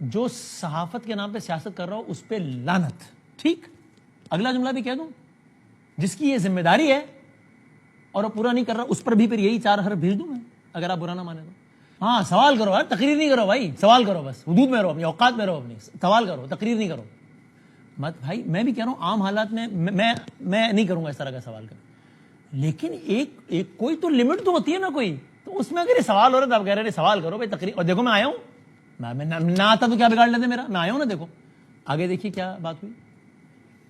جو صحافت کے نام پہ سیاست کر رہا ہو اس پہ لعنت. ٹھیک, اگلا جملہ بھی کہہ دوں, جس کی یہ ذمہ داری ہے اور وہ پورا نہیں کر رہا اس پر بھی پھر یہی 4 حرف بھیج دوں میں, اگر آپ برا نہ مانے تو. ہاں سوال کرو یار, تقریر نہیں کرو بھائی, سوال کرو, بس حدود میں رہو, اپنی اوقات میں رہو, اپنی سوال کرو, تقریر نہیں کرو. مت بھائی, میں بھی کہہ رہا ہوں عام حالات میں میں نہیں کروں گا اس طرح کا سوال کروں, لیکن ایک کوئی تو لمٹ تو ہوتی ہے نا کوئی, تو اس میں اگر یہ سوال ہو رہا ہے تو آپ کہہ رہے ہیں سوال کرو بھائی, تقریر. اور دیکھو میں آیا ہوں, میں نہ آتا تو کیا بگاڑ لیتے میرا, میں آیا ہوں نا. دیکھو آگے دیکھیے کیا بات ہوئی.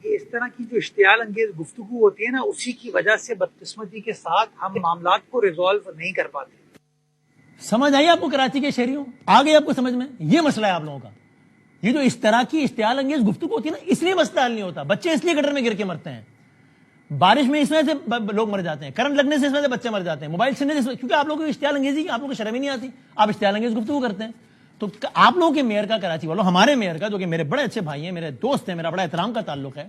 اس طرح کی جو اشتعال انگیز گفتگو ہوتی ہے نا, اسی کی وجہ سے بدقسمتی کے ساتھ ہم معاملات کو ریزالو نہیں کر پاتے. سمجھ آئی آپ کو کراچی کے شہریوں, آ گئی آپ کو سمجھ میں؟ یہ مسئلہ ہے آپ لوگوں کا. یہ جو اس طرح کی اشتعال انگیز گفتگو ہوتی ہے نا, اس لیے مسئلہ حل نہیں ہوتا. بچے اس لیے گٹر میں گر کے مرتے ہیں, بارش میں اس وجہ سے لوگ مر جاتے ہیں, کرنٹ لگنے سے اس وجہ سے بچے مر جاتے ہیں, موبائل چھیننے سے, کیونکہ آپ لوگوں کو اشتعال انگیزی, آپ لوگوں کو شرم ہی نہیں آتی, آپ اشتعال انگیز گفتگو کرتے ہیں. تو آپ لوگوں کے میئر کا, کراچی والوں, ہمارے میئر کا, جو کہ میرے بڑے اچھے بھائی ہیں, میرے دوست ہیں, میرا بڑا احترام کا تعلق ہے,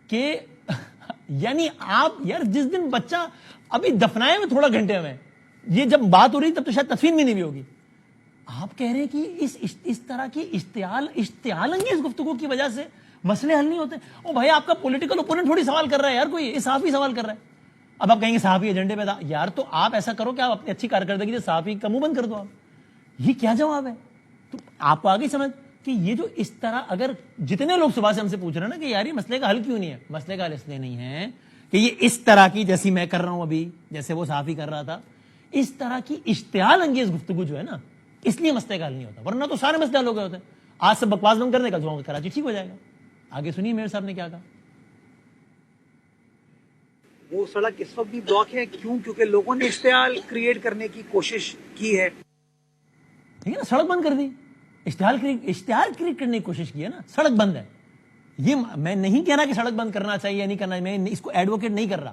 کہ یعنی آپ یار جس دن بچہ ابھی دفنائے میں تھوڑا گھنٹے میں, یہ جب بات ہو رہی تب تو شاید تدفین بھی نہیں بھی ہوگی, آپ کہہ رہے ہیں کہ اس طرح کی اشتعال انگیز گفتگو کی وجہ سے مسئلے حل نہیں ہوتے. او بھائی, آپ کا پولیٹیکل اوپوننٹ تھوڑی سوال کر رہا ہے یار, کوئی صحافی سوال کر رہا ہے. اب آپ کہیں گے صحافی ایجنڈے پہ تھا یار, تو آپ ایسا کرو کہ آپ اپنی اچھی کارکردگی سے صحافی کا منہ بند کر دو. آپ یہ کیا جواب ہے؟ تو آپ کو آگے سمجھ کہ یہ جو اس طرح, اگر جتنے لوگ صبح سے ہم سے پوچھ رہے ہیں نا کہ یار یہ مسئلے کا حل کیوں نہیں ہے, مسئلے کا حل اس لیے نہیں ہے کہ یہ اس طرح کی, جیسی میں کر رہا ہوں ابھی, جیسے وہ صحافی کر رہا تھا, اس طرح کی اشتعال انگیز گفتگو جو ہے نا, اس لیے مسئلے کا حل نہیں ہوتا. ورنہ تو سارے مسئلے حل ہو گئے ہوتے ہیں. آج سے بکواس بند کرنے کا جو کراچی ٹھیک ہو جائے گا. آگے سنیے میئر صاحب نے کیا کہا. وہ سڑک اس وقت بھی بلاک ہے, کیونکہ لوگوں نے اشتعال کریٹ کرنے کی کوشش کی ہے. ٹھیک ہے نا, سڑک بند کر دی, اشتعال کریٹ کرنے کی کوشش کی ہے نا, سڑک بند ہے. یہ میں نہیں کہہ رہا کہ سڑک بند کرنا چاہیے یا نہیں کرنا, میں اس کو ایڈوکیٹ نہیں کر رہا,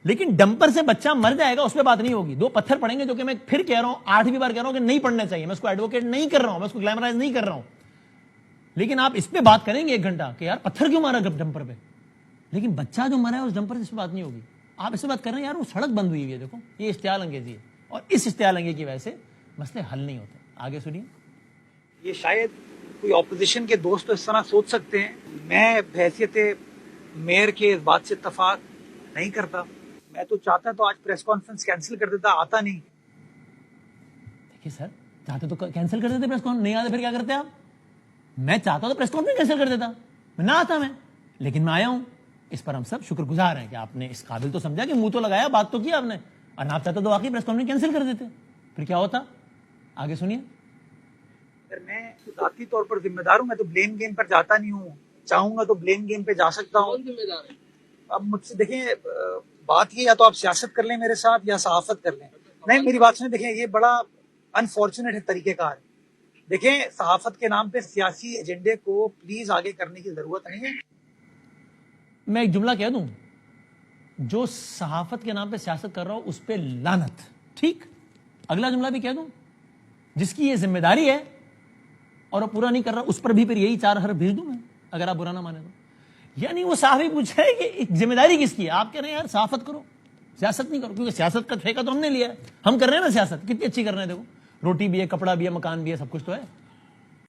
لیکن ڈمپر سے بچہ مر جائے گا اس پہ بات نہیں ہوگی. 2 پتھر پڑیں گے, جو کہ میں پھر کہہ رہا ہوں, 8ویں بار کہہ رہا ہوں کہ نہیں پڑھنا چاہیے. میں اس کو ایڈوکیٹ نہیں کر رہا ہوں, میں اس کو گلیمرائز نہیں کر رہا ہوں, لیکن آپ اس پہ بات کریں گے 1 گھنٹہ کہ یار پتھر کیوں مارا ڈمپر پہ, لیکن بچہ جو مرا ہے اس ڈمپر سے اس پہ بات نہیں ہوگی. آپ اس پہ بات کر رہے ہیں یار وہ سڑک بند ہوئی ہے, دیکھو یہ اشتعال انگیزی ہے, اور اس اشتعال انگیزی کی وجہ سے مسئلے حل نہیں ہوتے. آگے سنیے. یہ شاید کوئی اپوزیشن کے دوست تو اس طرح سوچ سکتے ہیں, میں بحیثیت میئر کے اس بات سے اتفاق نہیں کرتا. میں تو چاہتا تو آج پریس کانفرنس کینسل کر دیتا, آتا نہیں. دیکھیے سر, چاہتے تو کینسل کر دیتے پریس کانفرنس, نہیں آتے پھر کیا کرتے آپ؟ میں چاہتا تو پریس کانفرنس کینسل کر دیتا, میں نہ آتا میں, لیکن میں آیا ہوں. اس پر ہم سب شکر گزار ہیں کہ آپ نے اس قابل تو سمجھا کہ منہ تو لگایا, بات تو کیا آپ نے, اور آپ چاہتے تو واقعی پریس کانفرنس کینسل کر دیتے, پھر کیا ہوتا؟ آگے سنیے. میں ذاتی طور پر ذمہ دار ہوں, میں تو بلیم گیم پر جاتا نہیں ہوں, چاہوں گا تو بلیم گیم پہ جا سکتا ہوں. اب مجھ سے دیکھیں بات یہ, یا تو آپ سیاست کر لیں میرے ساتھ یا صحافت کر لیں. نہیں, میری بات سنیں, دیکھیں یہ بڑا انفارچونیٹ ہے طریقہ کار. دیکھیں صحافت کے نام پہ سیاسی ایجنڈے کو پلیز آگے کرنے کی ضرورت نہیں ہے. میں ایک جملہ کہہ دوں, جو صحافت کے نام پہ سیاست کر رہا ہو اس پہ لعنت. ٹھیک, اگلا جملہ بھی کہہ دوں, جس کی یہ ذمہ داری ہے اور وہ پورا نہیں کر رہا اس پر بھی پھر یہی 4 حرف بھیج دوں میں, اگر آپ برا نہ مانے تو. یعنی وہ صحافی پوچھ رہے ہیں کہ ذمہ داری کس کی ہے, آپ کہہ رہے ہیں یار صحافت کرو, سیاست نہیں کرو, کیونکہ سیاست کا ٹھیکہ تو ہم نے لیا ہے, ہم کر رہے ہیں نا سیاست, کتنی اچھی کر رہے ہیں. دیکھو روٹی بھی ہے, کپڑا بھی ہے, مکان بھی ہے, سب کچھ تو ہے.